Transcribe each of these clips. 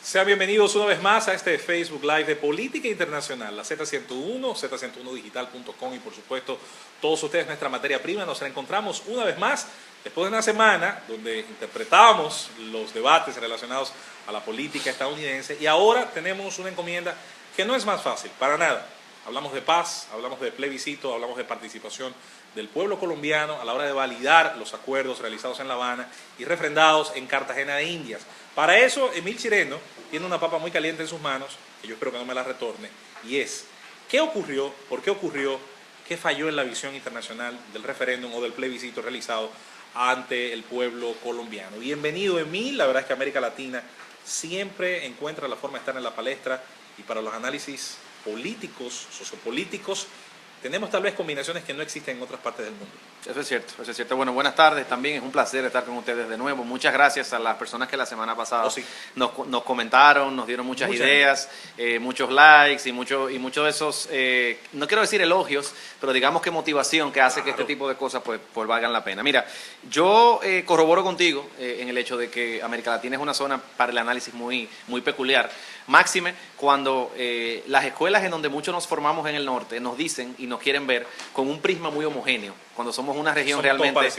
Sean bienvenidos una vez más a este Facebook Live de Política Internacional, la Z101, z101digital.com y por supuesto todos ustedes nuestra materia prima. Nos reencontramos una vez más después de una semana donde interpretamos los debates relacionados a la política estadounidense y ahora tenemos una encomienda que no es más fácil, para nada. Hablamos de paz, hablamos de plebiscito, hablamos de participación del pueblo colombiano a la hora de validar los acuerdos realizados en La Habana y refrendados en Cartagena de Indias. Para eso, Emil Chireno tiene una papa muy caliente en sus manos, que yo espero que no me la retorne, y es, ¿qué ocurrió? ¿Por qué ocurrió? ¿Qué falló en la visión internacional del referéndum o del plebiscito realizado ante el pueblo colombiano? Bienvenido, Emil. La verdad es que América Latina siempre encuentra la forma de estar en la palestra y para los análisis políticos, sociopolíticos, tenemos tal vez combinaciones que no existen en otras partes del mundo. Eso es cierto, eso es cierto. Bueno, buenas tardes también, es un placer estar con ustedes de nuevo. Muchas gracias a las personas que la semana pasada nos comentaron, nos dieron muchas ideas, muchos likes y mucho de esos, no quiero decir elogios, pero digamos que motivación que hace que este tipo de cosas pues valgan la pena. Mira, yo corroboro contigo en el hecho de que América Latina es una zona para el análisis muy peculiar. Máxime cuando las escuelas en donde muchos nos formamos en el norte nos dicen y nos quieren ver con un prisma muy homogéneo, cuando somos una región realmente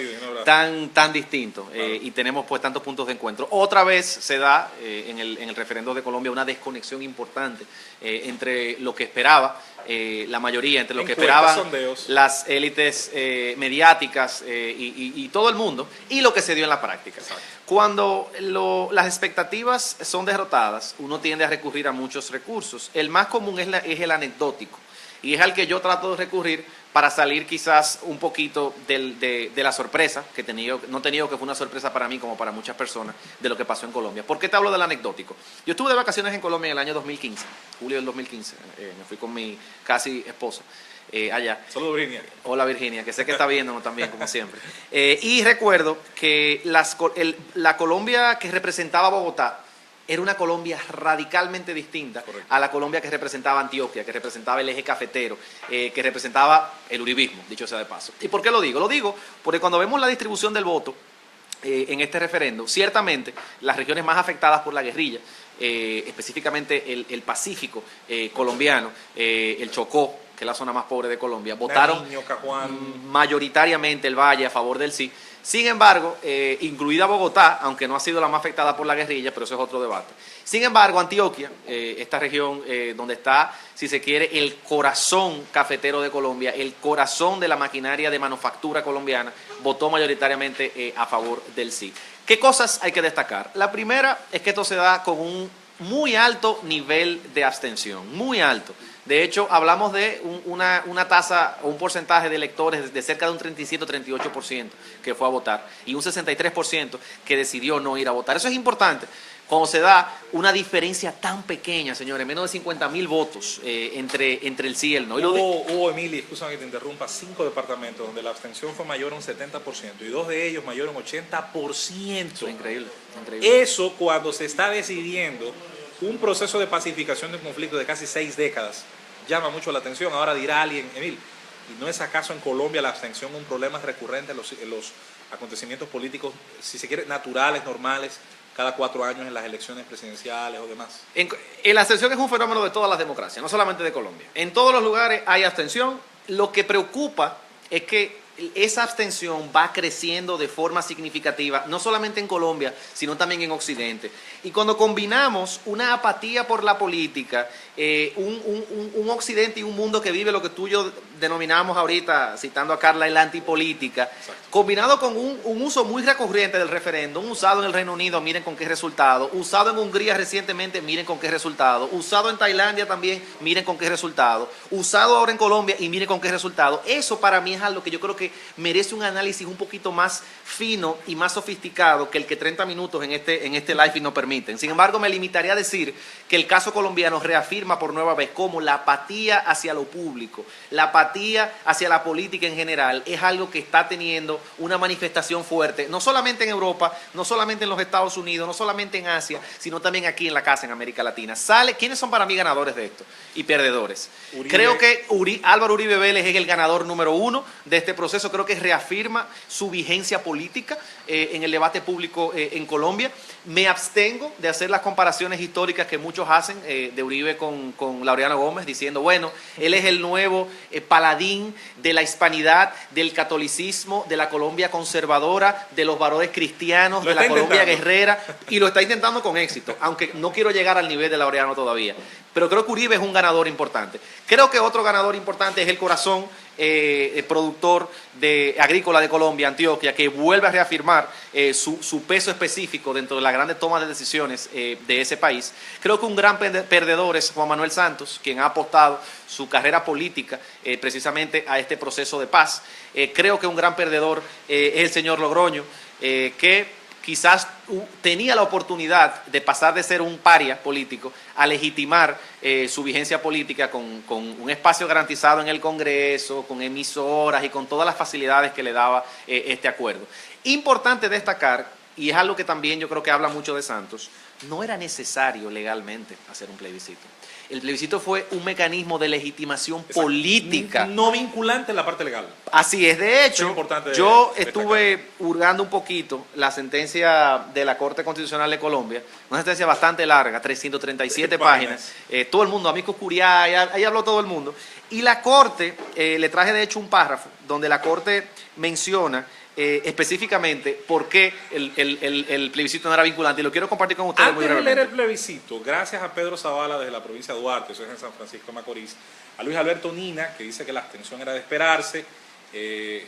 tan distinto y tenemos pues tantos puntos de encuentro. Otra vez se da en el referendo de Colombia una desconexión importante entre lo que esperaba la mayoría, entre lo que esperaban las élites mediáticas y todo el mundo y lo que se dio en la práctica. Exacto. Cuando las expectativas son derrotadas, uno tiende a recurrir a muchos recursos. El más común es el anecdótico y es al que yo trato de recurrir para salir quizás un poquito de la sorpresa, que no he tenido que fue una sorpresa para mí como para muchas personas, de lo que pasó en Colombia. ¿Por qué te hablo del anecdótico? Yo estuve de vacaciones en Colombia en el año 2015, julio del 2015, me fui con mi casi esposa. Allá. Saludos, Virginia. Hola, Virginia, que sé que está viéndonos también, como siempre. Y recuerdo que la Colombia que representaba a Bogotá era una Colombia radicalmente distinta a la Colombia que representaba Antioquia, que representaba el eje cafetero, que representaba el uribismo, dicho sea de paso. ¿Y por qué lo digo? Lo digo porque cuando vemos la distribución del voto en este referendo, ciertamente las regiones más afectadas por la guerrilla, específicamente el Pacífico colombiano, el Chocó, que es la zona más pobre de Colombia, votaron mayoritariamente el Valle a favor del sí. Sin embargo, incluida Bogotá, aunque no ha sido la más afectada por la guerrilla, pero eso es otro debate. Sin embargo, Antioquia, esta región donde está, si se quiere, el corazón cafetero de Colombia, el corazón de la maquinaria de manufactura colombiana, votó mayoritariamente a favor del sí. ¿Qué cosas hay que destacar? La primera es que esto se da con un muy alto nivel de abstención, muy alto. De hecho, hablamos de una tasa o un porcentaje de electores de cerca de un 37-38% que fue a votar y un 63% que decidió no ir a votar. Eso es importante cuando se da una diferencia tan pequeña, señores, menos de 50,000 votos entre el sí y el no. Hubo, Emily, escúchame que te interrumpa, 5 departamentos donde la abstención fue mayor a un 70% y 2 de ellos mayor a un 80%. Eso es increíble, increíble. Eso cuando se está decidiendo un proceso de pacificación de un conflicto de casi 6 décadas llama mucho la atención. Ahora dirá alguien, Emil, ¿y no es acaso en Colombia la abstención un problema recurrente en los acontecimientos políticos, si se quiere, naturales, normales, cada 4 años en las elecciones presidenciales o demás? La abstención es un fenómeno de todas las democracias, no solamente de Colombia. En todos los lugares hay abstención. Lo que preocupa es que esa abstención va creciendo de forma significativa, no solamente en Colombia, sino también en Occidente. Y cuando combinamos una apatía por la política, un Occidente y un mundo que vive lo que tú y yo denominamos ahorita, citando a Carla, la antipolítica, combinado con un uso muy recurrente del referéndum, usado en el Reino Unido, miren con qué resultado, usado en Hungría recientemente, miren con qué resultado, usado en Tailandia también, miren con qué resultado, usado ahora en Colombia y miren con qué resultado. Eso para mí es algo que yo creo que merece un análisis un poquito más fino y más sofisticado que el que 30 minutos en este live nos permiten. Sin embargo, me limitaría a decir que el caso colombiano reafirma por nueva vez cómo la apatía hacia lo público, la apatía antipatía hacia la política en general es algo que está teniendo una manifestación fuerte, no solamente en Europa, no solamente en los Estados Unidos, no solamente en Asia, sino también aquí en la casa, en América Latina. ¿Quiénes son para mí ganadores de esto y perdedores? Uribe. Creo que Álvaro Uribe Vélez es el ganador número uno de este proceso. Creo que reafirma su vigencia política en el debate público en Colombia. Me abstengo de hacer las comparaciones históricas que muchos hacen de Uribe con Laureano Gómez, diciendo, bueno, él es el nuevo paladín de la hispanidad, del catolicismo, de la Colombia conservadora, de los valores cristianos, de la Colombia guerrera, y lo está intentando con éxito, aunque no quiero llegar al nivel de Laureano todavía. Pero creo que Uribe es un ganador importante. Creo que otro ganador importante es el Corazón, productor agrícola de Colombia, Antioquia, que vuelve a reafirmar su peso específico dentro de las grandes tomas de decisiones de ese país. Creo que un gran perdedor es Juan Manuel Santos, quien ha apostado su carrera política precisamente a este proceso de paz. Creo que un gran perdedor es el señor Logroño, que quizás tenía la oportunidad de pasar de ser un paria político a legitimar su vigencia política con un espacio garantizado en el Congreso, con emisoras y con todas las facilidades que le daba este acuerdo. Importante destacar, y es algo que también yo creo que habla mucho de Santos, no era necesario legalmente hacer un plebiscito. El plebiscito fue un mecanismo de legitimación política. No vinculante en la parte legal. Así es. De hecho, yo estuve hurgando un poquito la sentencia de la Corte Constitucional de Colombia, una sentencia bastante larga, 337 páginas. Todo el mundo, amicus curiae, ahí habló todo el mundo. Y la Corte, le traje de hecho un párrafo donde la Corte menciona específicamente por qué el plebiscito no era vinculante, y lo quiero compartir con ustedes muy brevemente. Antes de leer el plebiscito, gracias a Pedro Zavala desde la provincia de Duarte, eso es en San Francisco de Macorís, a Luis Alberto Nina, que dice que la abstención era de esperarse,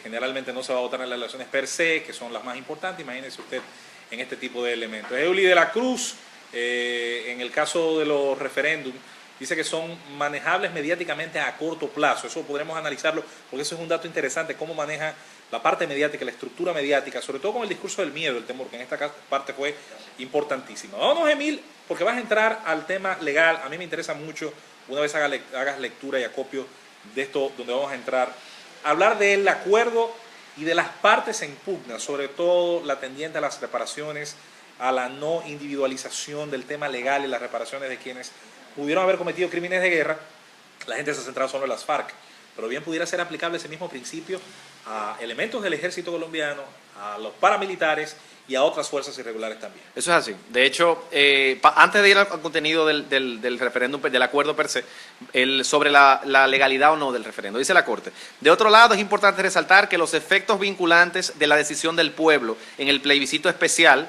generalmente no se va a votar en las elecciones per se, que son las más importantes, imagínese usted en este tipo de elementos. Euli de la Cruz, en el caso de los referéndums, dice que son manejables mediáticamente a corto plazo. Eso podremos analizarlo, porque eso es un dato interesante, cómo maneja la parte mediática, la estructura mediática, sobre todo con el discurso del miedo, el temor, que en esta parte fue importantísimo. Vámonos, Emil, porque vas a entrar al tema legal. A mí me interesa mucho, una vez hagas lectura y acopio de esto, donde vamos a entrar, hablar del acuerdo y de las partes en pugna, sobre todo la tendiente a las reparaciones, a la no individualización del tema legal y las reparaciones de quienes pudieron haber cometido crímenes de guerra. La gente se ha centrado solo en las FARC, pero bien pudiera ser aplicable ese mismo principio a elementos del ejército colombiano, a los paramilitares y a otras fuerzas irregulares también. Eso es así. De hecho, antes de ir al contenido del referéndum, del acuerdo per se, sobre la legalidad o no del referéndum, dice la Corte. De otro lado, es importante resaltar que los efectos vinculantes de la decisión del pueblo en el plebiscito especial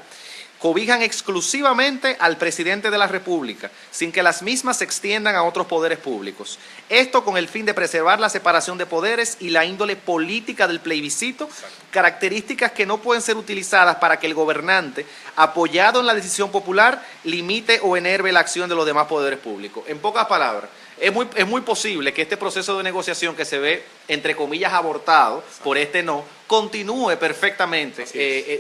cobijan exclusivamente al presidente de la República, sin que las mismas se extiendan a otros poderes públicos. Esto con el fin de preservar la separación de poderes y la índole política del plebiscito, características que no pueden ser utilizadas para que el gobernante, apoyado en la decisión popular, limite o enerve la acción de los demás poderes públicos. En pocas palabras, es muy posible que este proceso de negociación que se ve, entre comillas, abortado por este no, continúe perfectamente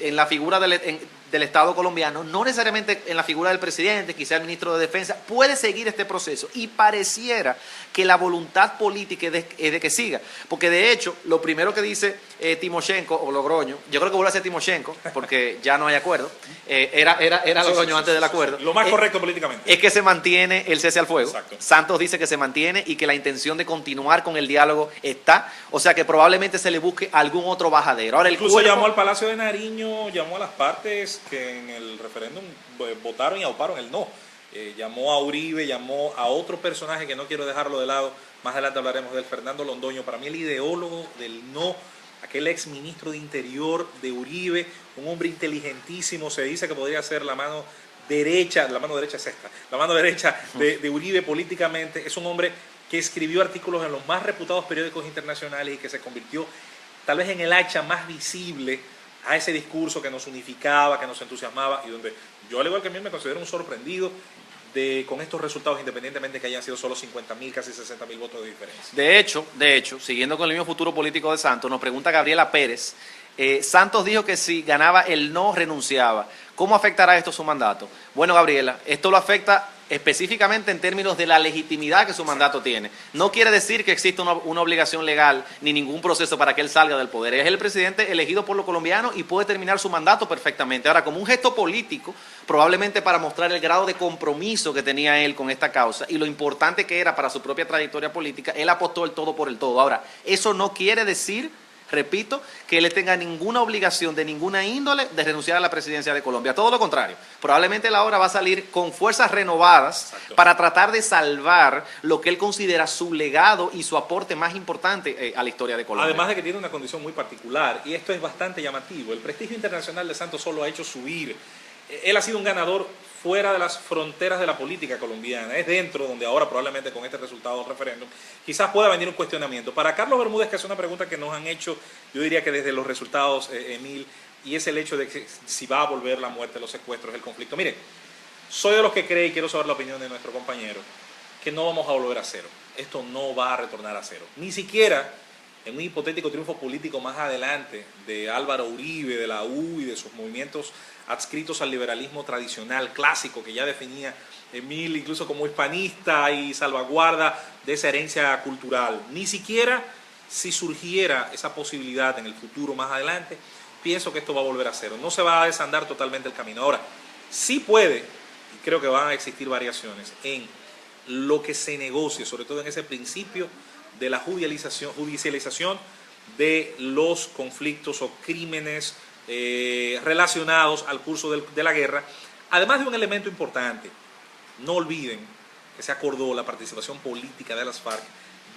en la figura del Estado colombiano, no necesariamente en la figura del presidente, quizá el ministro de Defensa, puede seguir este proceso, y pareciera que la voluntad política es de que siga, porque de hecho, lo primero que dice Timoshenko o Logroño, yo creo que vuelve a ser Timoshenko, porque ya no hay acuerdo, era Logroño antes del acuerdo. Lo más correcto políticamente. Es que se mantiene el cese al fuego. Exacto. Santos dice que se mantiene y que la intención de continuar con el diálogo está, o sea que probablemente se le busque algún otro bajadero. Ahora, incluso llamó al Palacio de Nariño, llamó a las partes que en el referéndum votaron y auparon el no. Llamó a Uribe, llamó a otro personaje que no quiero dejarlo de lado, más adelante hablaremos del Fernando Londoño, para mí el ideólogo del no, aquel ex ministro de Interior de Uribe, un hombre inteligentísimo, se dice que podría ser la mano derecha es esta, la mano derecha de Uribe políticamente. Es un hombre que escribió artículos en los más reputados periódicos internacionales y que se convirtió tal vez en el hacha más visible a ese discurso que nos unificaba, que nos entusiasmaba, y donde yo, al igual que a mí, me considero un sorprendido con estos resultados, independientemente de que hayan sido solo 50.000, casi 60.000 votos de diferencia. De hecho, siguiendo con el mismo futuro político de Santos, nos pregunta Gabriela Pérez, Santos dijo que si ganaba el no, renunciaba. ¿Cómo afectará esto su mandato? Bueno, Gabriela, esto lo afecta específicamente en términos de la legitimidad que su mandato tiene. No quiere decir que exista una obligación legal ni ningún proceso para que él salga del poder. Es el presidente elegido por los colombianos y puede terminar su mandato perfectamente. Ahora, como un gesto político, probablemente para mostrar el grado de compromiso que tenía él con esta causa y lo importante que era para su propia trayectoria política, él apostó el todo por el todo. Ahora, eso no quiere decir, repito, que él tenga ninguna obligación de ninguna índole de renunciar a la presidencia de Colombia. Todo lo contrario. Probablemente él ahora va a salir con fuerzas renovadas. Exacto. Para tratar de salvar lo que él considera su legado y su aporte más importante a la historia de Colombia. Además de que tiene una condición muy particular, y esto es bastante llamativo, el prestigio internacional de Santos solo ha hecho subir. Él ha sido un ganador fuera de las fronteras de la política colombiana, es dentro donde ahora probablemente con este resultado del referéndum quizás pueda venir un cuestionamiento. Para Carlos Bermúdez, que es una pregunta que nos han hecho, yo diría que desde los resultados, Emil, y es el hecho de que si va a volver la muerte, los secuestros, el conflicto. Mire, soy de los que cree, y quiero saber la opinión de nuestro compañero, que no vamos a volver a cero. Esto no va a retornar a cero. Ni siquiera en un hipotético triunfo político más adelante de Álvaro Uribe, de la U y de sus movimientos adscritos al liberalismo tradicional, clásico, que ya definía Emil incluso como hispanista y salvaguarda de esa herencia cultural. Ni siquiera si surgiera esa posibilidad en el futuro más adelante, pienso que esto va a volver a cero. No se va a desandar totalmente el camino. Ahora, sí puede, y creo que van a existir variaciones, en lo que se negocie, sobre todo en ese principio de la judicialización de los conflictos o crímenes relacionados al curso de la guerra, además de un elemento importante. No olviden que se acordó la participación política de las FARC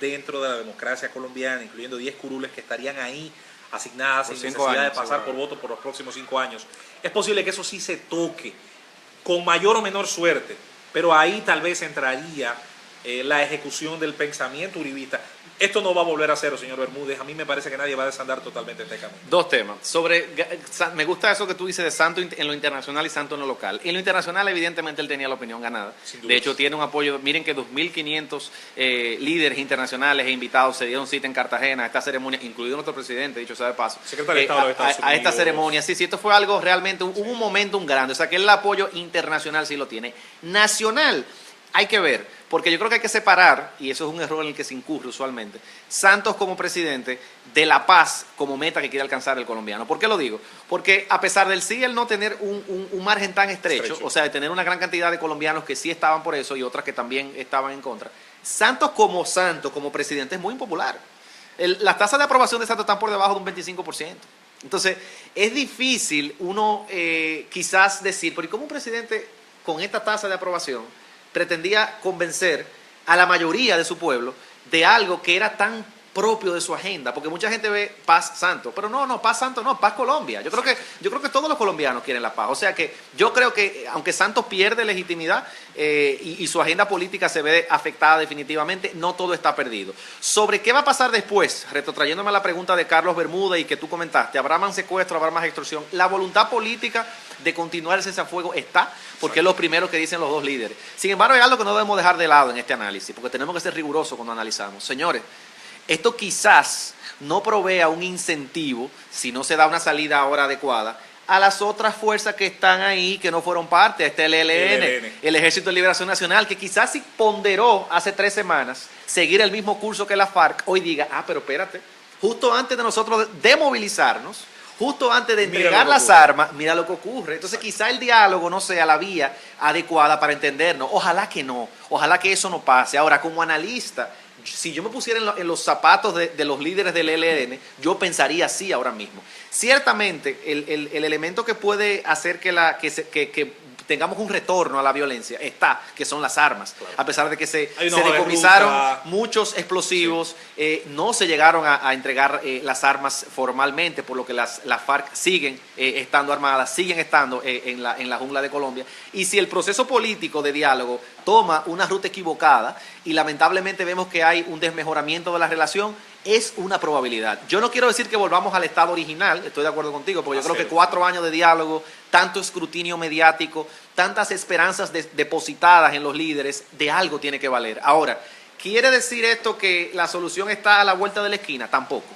dentro de la democracia colombiana, incluyendo 10 curules que estarían ahí asignadas sin necesidad de pasar por voto por los próximos 5 años. Es posible que eso sí se toque, con mayor o menor suerte, pero ahí tal vez entraría la ejecución del pensamiento uribista. Esto no va a volver a cero, señor Bermúdez. A mí me parece que nadie va a desandar totalmente este camino. Dos temas. Me gusta eso que tú dices de Santos en lo internacional y Santos en lo local. En lo internacional, evidentemente, él tenía la opinión ganada. De hecho, tiene un apoyo. Miren que 2.500 líderes internacionales e invitados se dieron cita en Cartagena a esta ceremonia, incluido nuestro presidente, dicho sea de paso. Secretario de Estado de Estados Unidos. A esta ceremonia. Sí, esto fue algo realmente, hubo un momentum grande. O sea, que el apoyo internacional sí lo tiene. Nacional, hay que ver, porque yo creo que hay que separar, y eso es un error en el que se incurre usualmente, Santos como presidente de la paz como meta que quiere alcanzar el colombiano. ¿Por qué lo digo? Porque a pesar del sí, el no tener un margen tan estrecho, o sea, de tener una gran cantidad de colombianos que sí estaban por eso y otras que también estaban en contra, Santos como presidente es muy impopular. Las tasas de aprobación de Santos están por debajo de un 25%. Entonces, es difícil uno quizás decir, pero ¿y cómo un presidente con esta tasa de aprobación pretendía convencer a la mayoría de su pueblo de algo que era tan propio de su agenda? Porque mucha gente ve paz Santos, pero no, paz Santos no, paz Colombia. Yo creo que todos los colombianos quieren la paz. O sea que yo creo que aunque Santos pierde legitimidad y su agenda política se ve afectada definitivamente, no todo está perdido. Sobre qué va a pasar después, retrotrayéndome a la pregunta de Carlos Bermúdez y que tú comentaste, ¿habrá más secuestro, habrá más extorsión? La voluntad política de continuar el cese a fuego está, porque es lo primero que dicen los dos líderes. Sin embargo, hay algo que no debemos dejar de lado en este análisis, porque tenemos que ser rigurosos cuando analizamos. Señores, esto quizás no provea un incentivo, si no se da una salida ahora adecuada, a las otras fuerzas que están ahí, que no fueron parte, el ELN, el Ejército de Liberación Nacional, que quizás si ponderó hace 3 semanas seguir el mismo curso que la FARC, hoy diga, pero espérate, justo antes de nosotros demovilizarnos, justo antes de entregar las armas, mira lo que ocurre. Entonces quizá el diálogo no sea la vía adecuada para entendernos. Ojalá que no, ojalá que eso no pase. Ahora, como analista, si yo me pusiera en los zapatos de los líderes del ELN, yo pensaría así ahora mismo. Ciertamente, el elemento que puede hacer que tengamos un retorno a la violencia que son las armas. Claro. A pesar de que se decomisaron muchos explosivos, no se llegaron a entregar las armas formalmente, por lo que las FARC siguen estando armadas, siguen estando en la jungla de Colombia. Y si el proceso político de diálogo toma una ruta equivocada y lamentablemente vemos que hay un desmejoramiento de la relación, es una probabilidad. Yo no quiero decir que volvamos al estado original, estoy de acuerdo contigo, porque yo creo que 4 años de diálogo, tanto escrutinio mediático, tantas esperanzas depositadas en los líderes, de algo tiene que valer. Ahora, ¿quiere decir esto que la solución está a la vuelta de la esquina? Tampoco.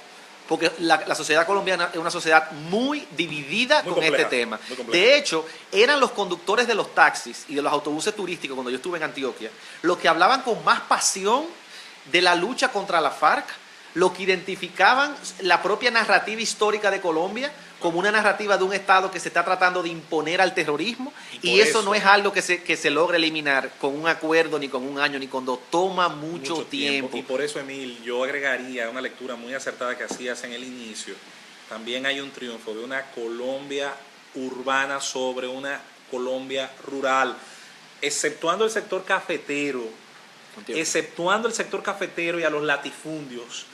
porque la sociedad colombiana es una sociedad muy dividida Muy con compleja, este tema. muy compleja. De hecho, eran los conductores de los taxis y de los autobuses turísticos cuando yo estuve en Antioquia, los que hablaban con más pasión de la lucha contra la FARC, lo que identificaban la propia narrativa histórica de Colombia como una narrativa de un Estado que se está tratando de imponer al terrorismo, y eso no es algo que se logra eliminar con un acuerdo, ni con un año, ni con dos, toma mucho tiempo. Y por eso, Emil, yo agregaría una lectura muy acertada que hacías en el inicio. También hay un triunfo de una Colombia urbana sobre una Colombia rural, exceptuando el sector cafetero. Exceptuando el sector cafetero y a los latifundios,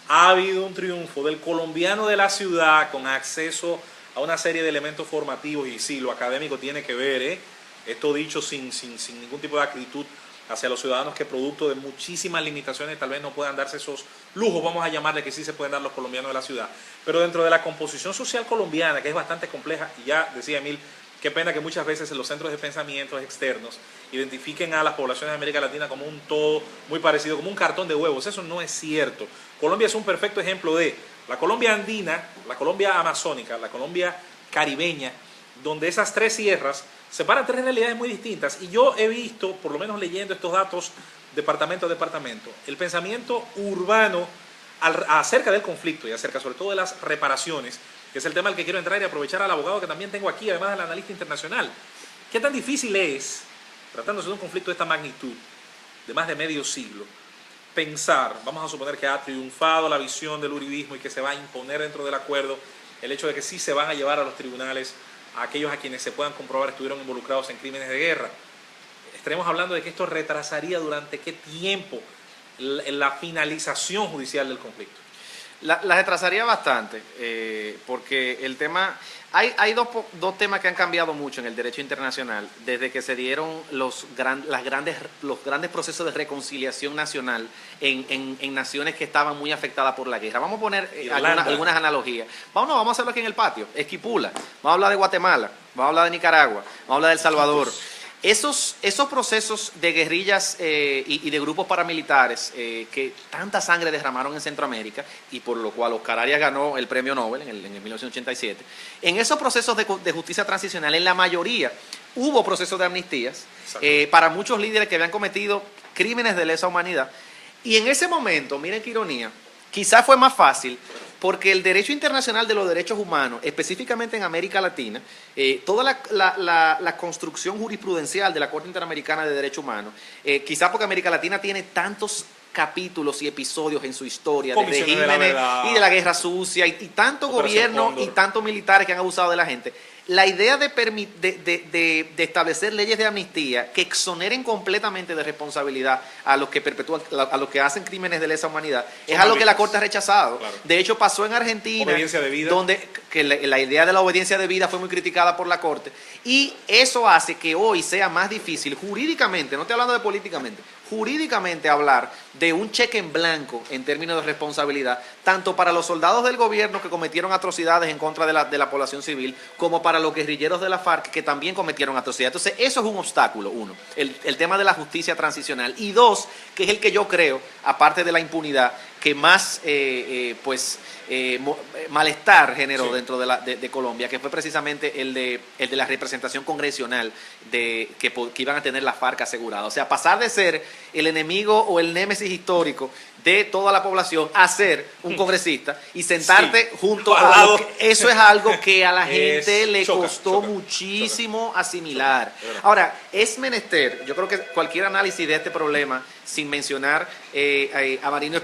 ha habido un triunfo del colombiano de la ciudad con acceso a una serie de elementos formativos, y sí, lo académico tiene que ver, esto dicho sin ningún tipo de acritud hacia los ciudadanos que producto de muchísimas limitaciones tal vez no puedan darse esos lujos, vamos a llamarle, que sí se pueden dar los colombianos de la ciudad. Pero dentro de la composición social colombiana, que es bastante compleja, y ya decía Emil, qué pena que muchas veces en los centros de pensamiento externos identifiquen a las poblaciones de América Latina como un todo muy parecido, como un cartón de huevos. Eso no es cierto. Colombia es un perfecto ejemplo de la Colombia andina, la Colombia amazónica, la Colombia caribeña, donde esas tres sierras separan tres realidades muy distintas. Y yo he visto, por lo menos leyendo estos datos departamento a departamento, el pensamiento urbano acerca del conflicto y acerca sobre todo de las reparaciones, que es el tema al que quiero entrar y aprovechar al abogado que también tengo aquí, además del analista internacional. ¿Qué tan difícil es, tratándose de un conflicto de esta magnitud, de más de medio siglo, pensar, vamos a suponer que ha triunfado la visión del uribismo y que se va a imponer dentro del acuerdo el hecho de que sí se van a llevar a los tribunales a aquellos a quienes se puedan comprobar estuvieron involucrados en crímenes de guerra? Estaremos hablando de que esto retrasaría durante qué tiempo la finalización judicial del conflicto. La retrasaría bastante, porque el tema, hay dos temas que han cambiado mucho en el derecho internacional desde que se dieron los grandes procesos de reconciliación nacional en naciones que estaban muy afectadas por la guerra. Vamos a poner algunas analogías. Vamos a hacerlo aquí en el patio. Esquipula, vamos a hablar de Guatemala, vamos a hablar de Nicaragua, vamos a hablar de El Salvador. Esos procesos de guerrillas y de grupos paramilitares que tanta sangre derramaron en Centroamérica, y por lo cual Oscar Arias ganó el premio Nobel en el 1987, en esos procesos de justicia transicional, en la mayoría hubo procesos de amnistías para muchos líderes que habían cometido crímenes de lesa humanidad. Y en ese momento, miren qué ironía, quizás fue más fácil, porque el derecho internacional de los derechos humanos, específicamente en América Latina, toda la construcción jurisprudencial de la Corte Interamericana de Derechos Humanos, quizás porque América Latina tiene tantos capítulos y episodios en su historia de regímenes y de la guerra sucia y tanto gobierno y tantos militares que han abusado de la gente. La idea de establecer leyes de amnistía que exoneren completamente de responsabilidad a los que perpetúan, a los que hacen crímenes de lesa humanidad, es algo que la Corte ha rechazado. Claro. De hecho, pasó en Argentina, donde la idea de la obediencia de vida fue muy criticada por la Corte, y eso hace que hoy sea más difícil jurídicamente, no estoy hablando de políticamente, jurídicamente hablar de un cheque en blanco en términos de responsabilidad, tanto para los soldados del gobierno que cometieron atrocidades en contra de la población civil, como para los guerrilleros de la FARC que también cometieron atrocidades. Entonces, eso es un obstáculo, uno, el tema de la justicia transicional. Y dos, que es el que yo creo, aparte de la impunidad, que más malestar generó dentro de Colombia, que fue precisamente el de la representación congresional que iban a tener la FARC asegurada. O sea, pasar de ser el enemigo o el némesis histórico de toda la población a ser un congresista y sentarte junto a los que, eso es algo que a la gente le costó muchísimo asimilar. Ahora, es menester, yo creo que cualquier análisis de este problema, sin mencionar a Marino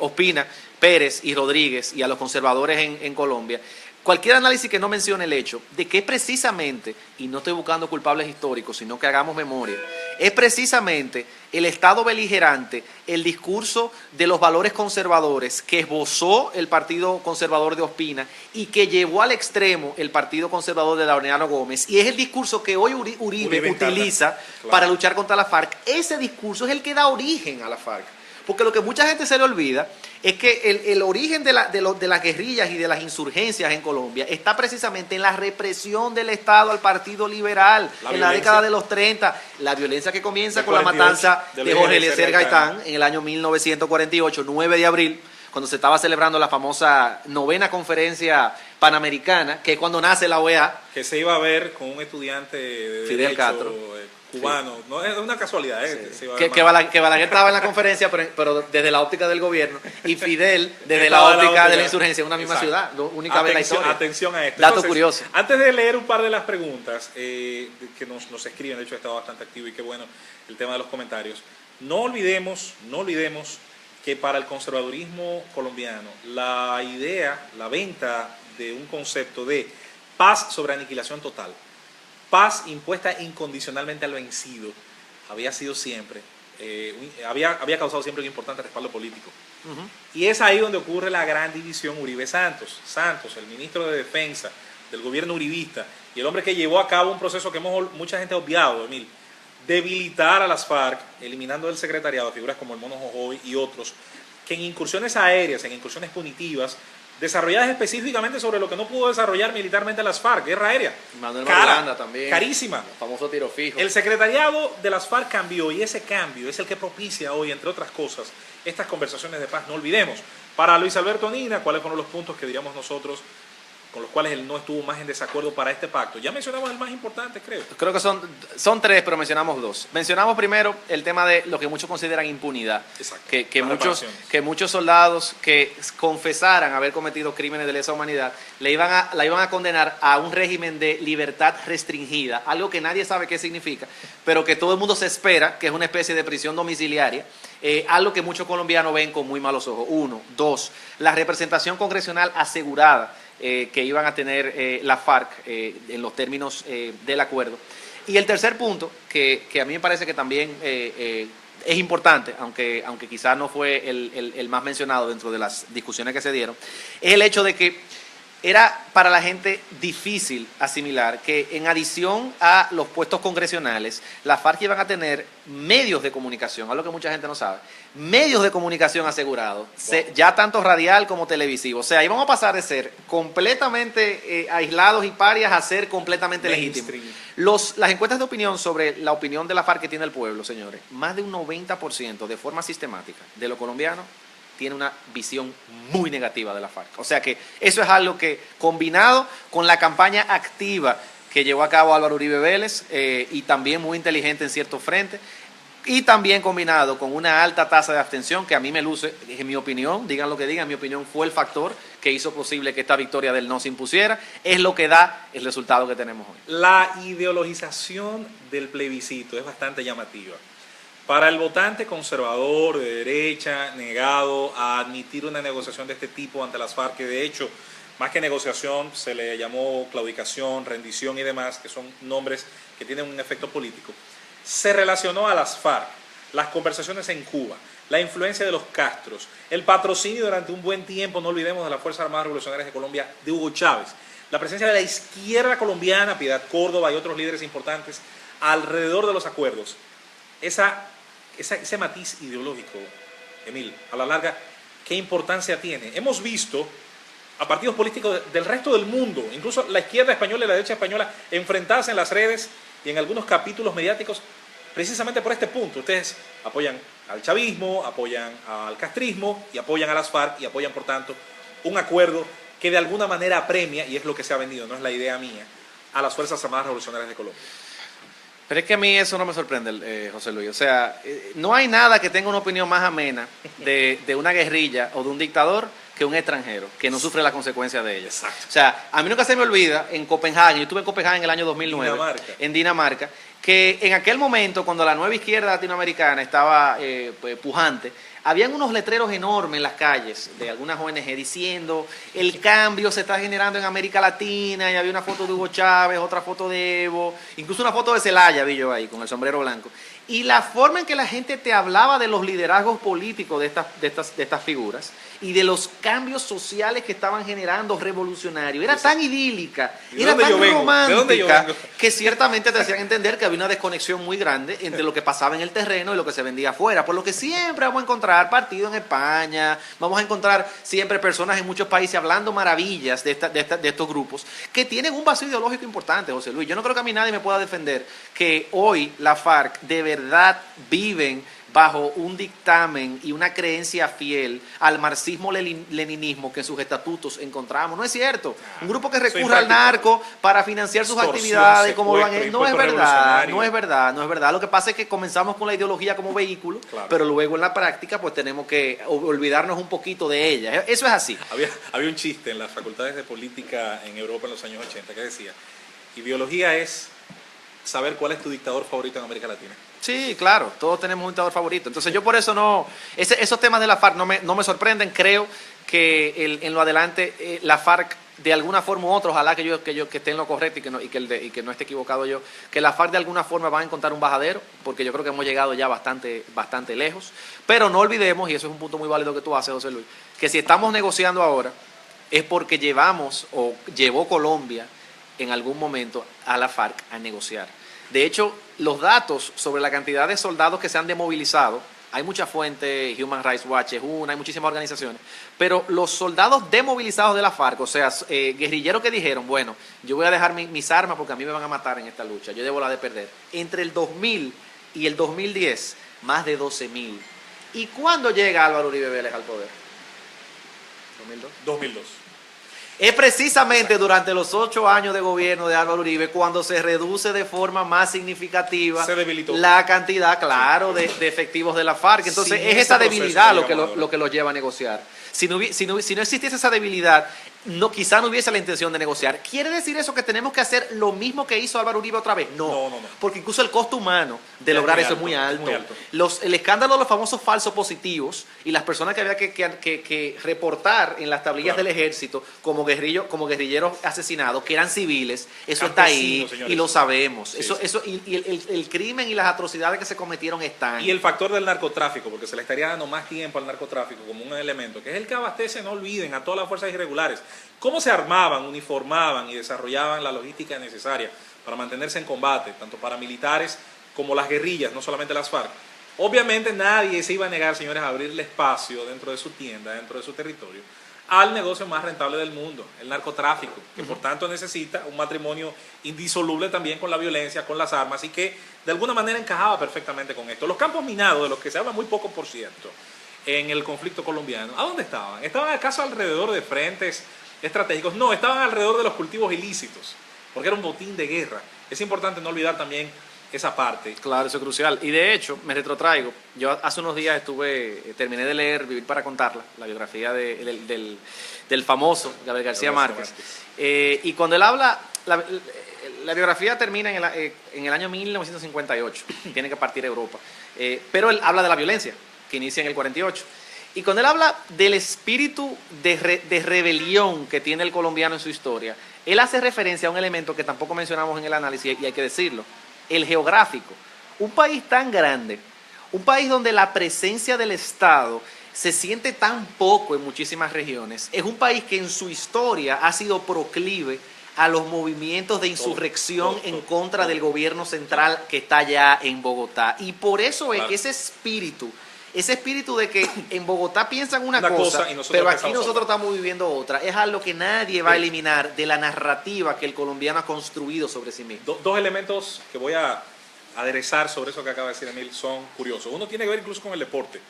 Ospina, Pérez y Rodríguez y a los conservadores en Colombia, cualquier análisis que no mencione el hecho de que precisamente, y no estoy buscando culpables históricos, sino que hagamos memoria, es precisamente el Estado beligerante, el discurso de los valores conservadores que esbozó el Partido Conservador de Ospina y que llevó al extremo el Partido Conservador de Laureano Gómez, y es el discurso que hoy Uribe utiliza para luchar contra la FARC. Ese discurso es el que da origen a la FARC. Porque lo que mucha gente se le olvida es que el origen de las guerrillas y de las insurgencias en Colombia está precisamente en la represión del Estado al Partido Liberal en la década de los 30. La violencia que comienza con la matanza de Jorge Eliezer Gaitán en el año 1948, 9 de abril, cuando se estaba celebrando la famosa 9ª conferencia panamericana, que es cuando nace la OEA. Que se iba a ver con un estudiante de Fidel derecho, Castro. Cubano. Sí. No es una casualidad, Sí. se iba a Que ver Balaguer estaba en la conferencia, pero desde la óptica del gobierno, y Fidel desde la Estaba óptica de la insurgencia en una misma Exacto. ciudad, única vez en la historia. Atención a esto. Dato Entonces, curioso. Antes de leer un par de las preguntas que nos escriben, de hecho he estado bastante activo y qué bueno el tema de los comentarios, no olvidemos que para el conservadurismo colombiano la idea, la venta de un concepto de paz sobre aniquilación total, paz impuesta incondicionalmente al vencido, había sido siempre, había causado siempre un importante respaldo político. Y es ahí donde ocurre la gran división Uribe-Santos. Santos, el ministro de Defensa del gobierno uribista, y el hombre que llevó a cabo un proceso que mucha gente ha obviado, Emil, debilitar a las FARC, eliminando del secretariado figuras como el Mono Jojoy y otros, que en incursiones aéreas, en incursiones punitivas, desarrolladas específicamente sobre lo que no pudo desarrollar militarmente las FARC, guerra aérea. Manuel Marulanda también. Carísima. El famoso tiro fijo. El secretariado de las FARC cambió y ese cambio es el que propicia hoy, entre otras cosas, estas conversaciones de paz. No olvidemos, para Luis Alberto Nina, ¿cuáles fueron los puntos que diríamos nosotros con los cuales él no estuvo más en desacuerdo para este pacto? Ya mencionamos el más importante, creo. Creo que son 3, pero mencionamos 2. Mencionamos primero el tema de lo que muchos consideran impunidad. Exacto. Que muchos soldados que confesaran haber cometido crímenes de lesa humanidad la iban a condenar a un régimen de libertad restringida, algo que nadie sabe qué significa, pero que todo el mundo se espera que es una especie de prisión domiciliaria, algo que muchos colombianos ven con muy malos ojos. 1. 2. La representación congresional asegurada que iban a tener la FARC en los términos del acuerdo. Y el tercer punto, que a mí me parece que también es importante, aunque quizás no fue el más mencionado dentro de las discusiones que se dieron, es el hecho de que era para la gente difícil asimilar que en adición a los puestos congresionales, las FARC iban a tener medios de comunicación, algo que mucha gente no sabe, medios de comunicación asegurados, ya tanto radial como televisivo. O sea, íbamos a pasar de ser completamente aislados y parias a ser completamente legítimos. Las encuestas de opinión sobre la opinión de la FARC que tiene el pueblo, señores, más de un 90% de forma sistemática de los colombianos tiene una visión muy negativa de la FARC. O sea que eso es algo que, combinado con la campaña activa que llevó a cabo Álvaro Uribe Vélez, y también muy inteligente en ciertos frentes, y también combinado con una alta tasa de abstención, que a mí me luce, en mi opinión, digan lo que digan, en mi opinión fue el factor que hizo posible que esta victoria del no se impusiera, es lo que da el resultado que tenemos hoy. La ideologización del plebiscito es bastante llamativa. Para el votante conservador, de derecha, negado a admitir una negociación de este tipo ante las FARC, que de hecho, más que negociación, se le llamó claudicación, rendición y demás, que son nombres que tienen un efecto político, se relacionó a las FARC, las conversaciones en Cuba, la influencia de los Castros, el patrocinio durante un buen tiempo, no olvidemos, de las Fuerzas Armadas Revolucionarias de Colombia, de Hugo Chávez, la presencia de la izquierda colombiana, Piedad Córdoba y otros líderes importantes alrededor de los acuerdos. Ese matiz ideológico, Emil, a la larga, ¿qué importancia tiene? Hemos visto a partidos políticos del resto del mundo, incluso la izquierda española y la derecha española, enfrentarse en las redes y en algunos capítulos mediáticos precisamente por este punto. Ustedes apoyan al chavismo, apoyan al castrismo y apoyan a las FARC y apoyan, por tanto, un acuerdo que de alguna manera apremia, y es lo que se ha vendido, no es la idea mía, a las Fuerzas Armadas Revolucionarias de Colombia. Pero es que a mí eso no me sorprende, José Luis. O sea, no hay nada que tenga una opinión más amena de una guerrilla o de un dictador que un extranjero, que no sufre las consecuencias de ella. Exacto. O sea, a mí nunca se me olvida, en Copenhague, yo estuve en Copenhague en el año 2009, en Dinamarca, que en aquel momento, cuando la nueva izquierda latinoamericana estaba pujante, habían unos letreros enormes en las calles de algunas ONG diciendo el cambio se está generando en América Latina, y había una foto de Hugo Chávez, otra foto de Evo, incluso una foto de Zelaya vi yo ahí con el sombrero blanco. Y la forma en que la gente te hablaba de los liderazgos políticos de estas figuras y de los cambios sociales que estaban generando revolucionarios, era tan idílica, era tan romántica, que ciertamente te hacían entender que había una desconexión muy grande entre lo que pasaba en el terreno y lo que se vendía afuera. Por lo que siempre vamos a encontrar partidos en España, vamos a encontrar siempre personas en muchos países hablando maravillas de estos grupos que tienen un vacío ideológico importante, José Luis. Yo no creo que a mí nadie me pueda defender que hoy la FARC de verdad viven bajo un dictamen y una creencia fiel al marxismo-leninismo que en sus estatutos encontramos. No es cierto. Un grupo que recurre al narco para financiar sus actividades, como lo han hecho, no es verdad, no es verdad, no es verdad. Lo que pasa es que comenzamos con la ideología como vehículo, claro, pero luego en la práctica pues tenemos que olvidarnos un poquito de ella. Eso es así. Había un chiste en las facultades de política en Europa en los años 80 que decía, ideología es saber cuál es tu dictador favorito en América Latina. Sí, claro, todos tenemos un dictador favorito. Entonces yo por eso no, esos temas de la FARC no me sorprenden. Creo que en lo adelante la FARC de alguna forma u otra, ojalá que esté en lo correcto y que no esté equivocado yo, que la FARC de alguna forma va a encontrar un bajadero, porque yo creo que hemos llegado ya bastante lejos. Pero no olvidemos, y eso es un punto muy válido que tú haces, José Luis, que si estamos negociando ahora es porque llevó Colombia en algún momento a la FARC a negociar. De hecho, los datos sobre la cantidad de soldados que se han demovilizado, hay muchas fuentes, Human Rights Watch es una, hay muchísimas organizaciones, pero los soldados demovilizados de la FARC, o sea, guerrilleros que dijeron, bueno, yo voy a dejar mis armas porque a mí me van a matar en esta lucha, yo debo la de perder. Entre el 2000 y el 2010, más de 12.000. ¿Y cuándo llega Álvaro Uribe Vélez al poder? ¿2002? 2002. Es precisamente durante los 8 años de gobierno de Álvaro Uribe cuando se reduce de forma más significativa la cantidad, claro, de efectivos de la FARC. Entonces es esa debilidad lo que los lleva a negociar. Si no existiese esa debilidad, quizá no hubiese la intención de negociar. ¿Quiere decir eso que tenemos que hacer lo mismo que hizo Álvaro Uribe otra vez? No. Porque incluso el costo humano de lograr eso es muy alto. El escándalo de los famosos falsos positivos y las personas que había que reportar en las tablillas del ejército como guerrilleros asesinados, que eran civiles, eso está ahí, señores, y lo sabemos. El crimen y las atrocidades que se cometieron están. Y el factor del narcotráfico, porque se le estaría dando más tiempo al narcotráfico como un elemento, que es el que abastece, no olviden, a todas las fuerzas irregulares. ¿Cómo se armaban, uniformaban y desarrollaban la logística necesaria para mantenerse en combate, tanto paramilitares como las guerrillas, no solamente las FARC? Obviamente nadie se iba a negar, señores, a abrirle espacio dentro de su tienda, dentro de su territorio, al negocio más rentable del mundo, el narcotráfico, que por tanto necesita un matrimonio indisoluble también con la violencia, con las armas, y que de alguna manera encajaba perfectamente con esto. Los campos minados, de los que se habla muy poco, por cierto, en el conflicto colombiano, ¿a dónde estaban? ¿Estaban acaso alrededor de frentes estratégicos? No, estaban alrededor de los cultivos ilícitos, porque era un botín de guerra. Es importante no olvidar también esa parte. Claro, eso es crucial. Y de hecho, me retrotraigo. Yo hace unos días terminé de leer Vivir para contarla, la biografía del famoso Gabriel García Márquez. Y cuando él habla, la biografía termina en el año 1958, tiene que partir a Europa. Pero él habla de la violencia, que inicia en el 48. Y cuando él habla del espíritu de rebelión que tiene el colombiano en su historia, él hace referencia a un elemento que tampoco mencionamos en el análisis y hay que decirlo, el geográfico. Un país tan grande, un país donde la presencia del Estado se siente tan poco en muchísimas regiones, es un país que en su historia ha sido proclive a los movimientos de insurrección en contra del gobierno central que está allá en Bogotá. Y por eso es que ese espíritu de que en Bogotá piensan una cosa pero aquí nosotros estamos viviendo otra, es algo que nadie va a eliminar de la narrativa que el colombiano ha construido sobre sí mismo. Dos elementos que voy a aderezar sobre eso que acaba de decir Emil son curiosos. Uno tiene que ver incluso con el deporte.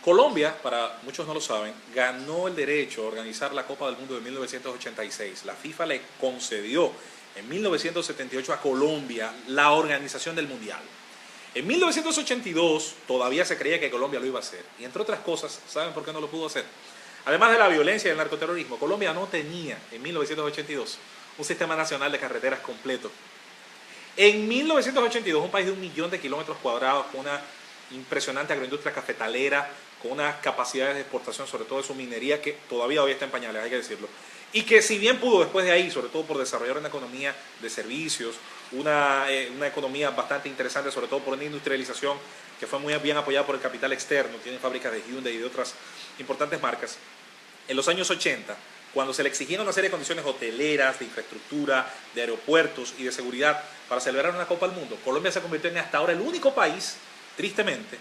Colombia, para muchos no lo saben, ganó el derecho a organizar la Copa del Mundo de 1986. La FIFA le concedió en 1978 a Colombia la organización del Mundial. En 1982 todavía se creía que Colombia lo iba a hacer. Y entre otras cosas, ¿saben por qué no lo pudo hacer? Además de la violencia y el narcoterrorismo, Colombia no tenía en 1982 un sistema nacional de carreteras completo. En 1982, un país de 1 millón de kilómetros cuadrados, con una impresionante agroindustria cafetalera, con unas capacidades de exportación, sobre todo de su minería, que todavía hoy está en pañales, hay que decirlo. Y que si bien pudo después de ahí, sobre todo por desarrollar una economía de servicios, una economía bastante interesante, sobre todo por una industrialización que fue muy bien apoyada por el capital externo, tienen fábricas de Hyundai y de otras importantes marcas. En los años 80, cuando se le exigieron una serie de condiciones hoteleras, de infraestructura, de aeropuertos y de seguridad para celebrar una Copa del Mundo, Colombia se convirtió en hasta ahora el único país, tristemente,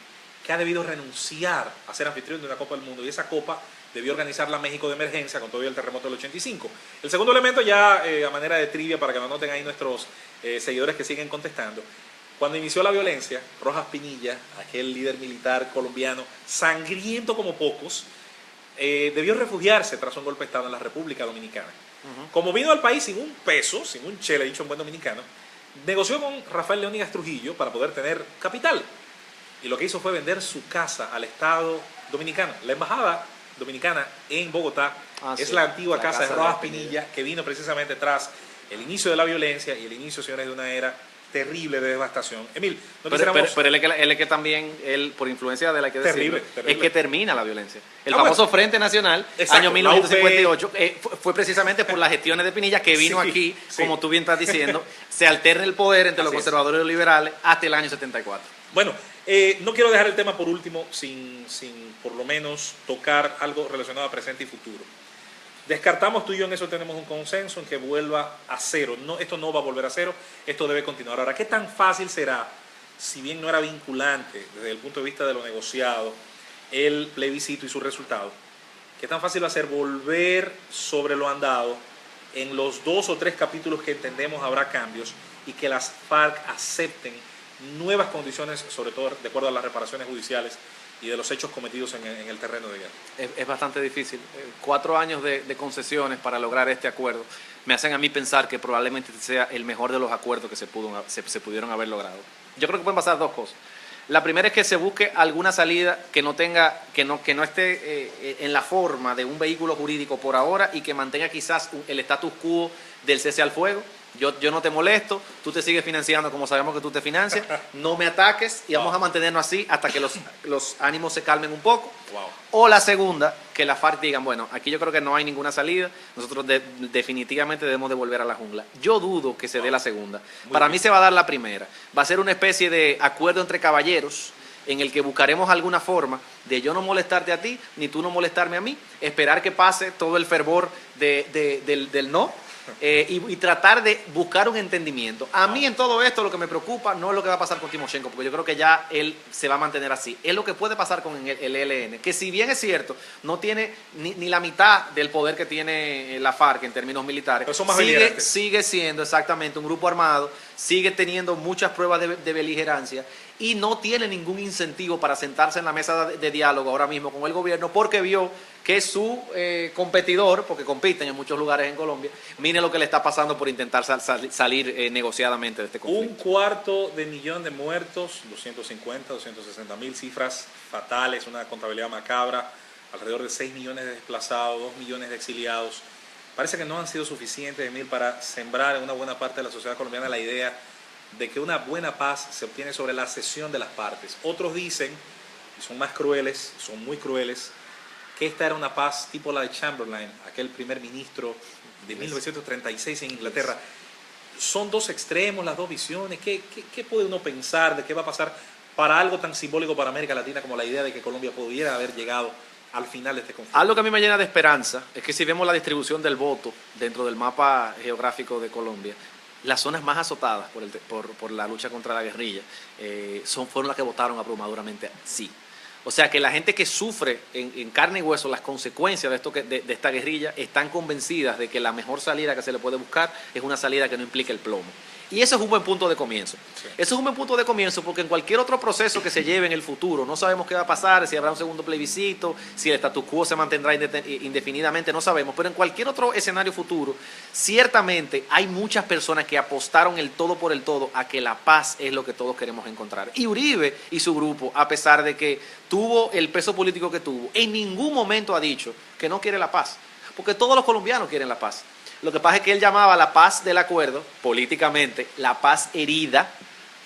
que ha debido renunciar a ser anfitrión de una Copa del Mundo, y esa Copa debió organizarla México de emergencia con todo el terremoto del 85. El segundo elemento, ya a manera de trivia para que lo anoten ahí nuestros seguidores que siguen contestando, Cuando inició la violencia, Rojas Pinilla, aquel líder militar colombiano, sangriento como pocos, debió refugiarse tras un golpe de Estado en la República Dominicana. Como vino al país sin un peso, sin un chele, dicho en buen dominicano, negoció con Rafael Leónidas Trujillo para poder tener capital. Y lo que hizo fue vender su casa al Estado dominicano. La embajada dominicana en Bogotá es la antigua casa de Rojas Pinilla, que vino precisamente tras el inicio de la violencia y el inicio, señores, de una era terrible de devastación. Emil, no quisiéramos... pero él es que también, él, por influencia de la que Terrible. es que termina la violencia. El bueno. famoso Frente Nacional, Exacto, año 1958, fue precisamente por las gestiones de Pinilla que vino aquí, como tú bien estás diciendo, se alterna el poder entre los conservadores y los liberales hasta el año 74. Bueno, no quiero dejar el tema por último sin por lo menos tocar algo relacionado a presente y futuro. Descartamos, tú y yo en eso tenemos un consenso, en que vuelva a cero. No, esto no va a volver a cero, esto debe continuar. Ahora, ¿qué tan fácil será, si bien no era vinculante desde el punto de vista de lo negociado, el plebiscito y su resultado? ¿Qué tan fácil va a ser volver sobre lo andado en los 2 o 3 capítulos que entendemos habrá cambios y que las FARC acepten nuevas condiciones, sobre todo de acuerdo a las reparaciones judiciales y de los hechos cometidos en el terreno de guerra? Es bastante difícil. 4 años de concesiones para lograr este acuerdo me hacen a mí pensar que probablemente sea el mejor de los acuerdos que se pudieron haber logrado. Yo creo que pueden pasar 2 cosas. La primera es que se busque alguna salida que no esté en la forma de un vehículo jurídico por ahora y que mantenga quizás el status quo del cese al fuego. Yo no te molesto, tú te sigues financiando como sabemos que tú te financias, no me ataques y vamos a mantenernos así hasta que los ánimos se calmen un poco. Wow. O la segunda, que las FARC digan, bueno, aquí yo creo que no hay ninguna salida, nosotros definitivamente debemos de volver a la jungla. Yo dudo que se dé la segunda. Para mí se va a dar la primera. Va a ser una especie de acuerdo entre caballeros en el que buscaremos alguna forma de yo no molestarte a ti, ni tú no molestarme a mí, esperar que pase todo el fervor del no. Y tratar de buscar un entendimiento. A mí en todo esto lo que me preocupa no es lo que va a pasar con Timoshenko, porque yo creo que ya él se va a mantener así. Es lo que puede pasar con el ELN, que si bien es cierto, no tiene ni la mitad del poder que tiene la FARC en términos militares, sigue siendo exactamente un grupo armado, sigue teniendo muchas pruebas de beligerancia y no tiene ningún incentivo para sentarse en la mesa de diálogo ahora mismo con el gobierno, porque vio que su competidor, porque compiten en muchos lugares en Colombia, mire lo que le está pasando por intentar salir negociadamente de este conflicto. 250.000 de muertos, 250, 260.000, cifras fatales, una contabilidad macabra, alrededor de 6 millones de desplazados, 2 millones de exiliados. Parece que no han sido suficientes, Emil, para sembrar en una buena parte de la sociedad colombiana la idea de que una buena paz se obtiene sobre la cesión de las partes. Otros dicen, y son más crueles, son muy crueles, que esta era una paz tipo la de Chamberlain, aquel primer ministro de 1936 en Inglaterra. Son 2 extremos, las 2 visiones. ¿Qué puede uno pensar de qué va a pasar para algo tan simbólico para América Latina como la idea de que Colombia pudiera haber llegado al final de este conflicto? Algo que a mí me llena de esperanza es que si vemos la distribución del voto dentro del mapa geográfico de Colombia, las zonas más azotadas por la lucha contra la guerrilla fueron las que votaron abrumadoramente sí. O sea que la gente que sufre en carne y hueso las consecuencias de esta guerrilla están convencidas de que la mejor salida que se le puede buscar es una salida que no implique el plomo. Y ese es un buen punto de comienzo. Sí. Eso es un buen punto de comienzo porque en cualquier otro proceso que se lleve en el futuro, no sabemos qué va a pasar, si habrá un segundo plebiscito, si el status quo se mantendrá indefinidamente, no sabemos. Pero en cualquier otro escenario futuro, ciertamente hay muchas personas que apostaron el todo por el todo a que la paz es lo que todos queremos encontrar. Y Uribe y su grupo, a pesar de que tuvo el peso político que tuvo, en ningún momento ha dicho que no quiere la paz. Porque todos los colombianos quieren la paz. Lo que pasa es que él llamaba la paz del acuerdo, políticamente, la paz herida,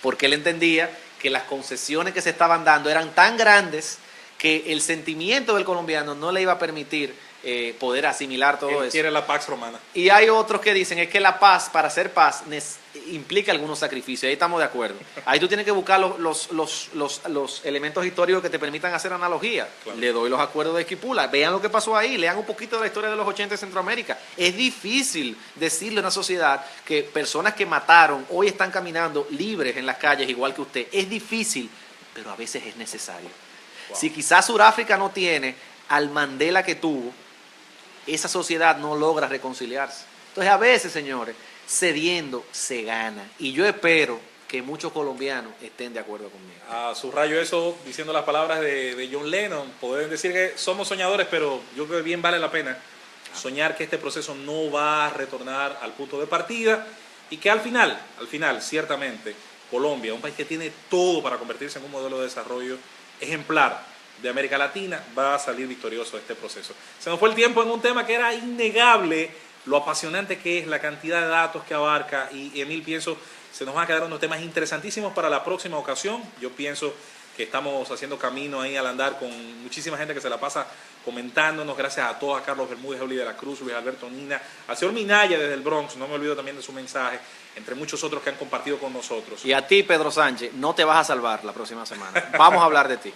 porque él entendía que las concesiones que se estaban dando eran tan grandes que el sentimiento del colombiano no le iba a permitir poder asimilar todo eso. Él quiere la Pax Romana. Y hay otros que dicen es que la paz, para hacer paz, implica algunos sacrificios. Ahí estamos de acuerdo. Ahí tú tienes que buscar los elementos históricos que te permitan hacer analogía. Claro. Le doy los acuerdos de Esquipula. Vean lo que pasó ahí. Lean un poquito de la historia de los 80 en Centroamérica. Es difícil decirle a una sociedad que personas que mataron hoy están caminando libres en las calles igual que usted. Es difícil, pero a veces es necesario. Wow. Si quizás Sudáfrica no tiene al Mandela que tuvo, esa sociedad no logra reconciliarse. Entonces a veces, señores, cediendo se gana. Y yo espero que muchos colombianos estén de acuerdo conmigo. Subrayo eso diciendo las palabras de John Lennon. Pueden decir que somos soñadores, pero yo creo que bien vale la pena soñar que este proceso no va a retornar al punto de partida y que al final, ciertamente, Colombia, un país que tiene todo para convertirse en un modelo de desarrollo ejemplar de América Latina, va a salir victorioso de este proceso. Se nos fue el tiempo en un tema que era innegable, lo apasionante que es, la cantidad de datos que abarca, y Emil, pienso, se nos van a quedar unos temas interesantísimos para la próxima ocasión. Yo pienso que estamos haciendo camino ahí al andar con muchísima gente que se la pasa comentándonos, gracias a todos, a Carlos Bermúdez, Oli de la Cruz, Luis Alberto Nina, al señor Minaya desde el Bronx, no me olvido también de su mensaje, entre muchos otros que han compartido con nosotros. Y a ti, Pedro Sánchez, no te vas a salvar la próxima semana. Vamos a hablar de ti.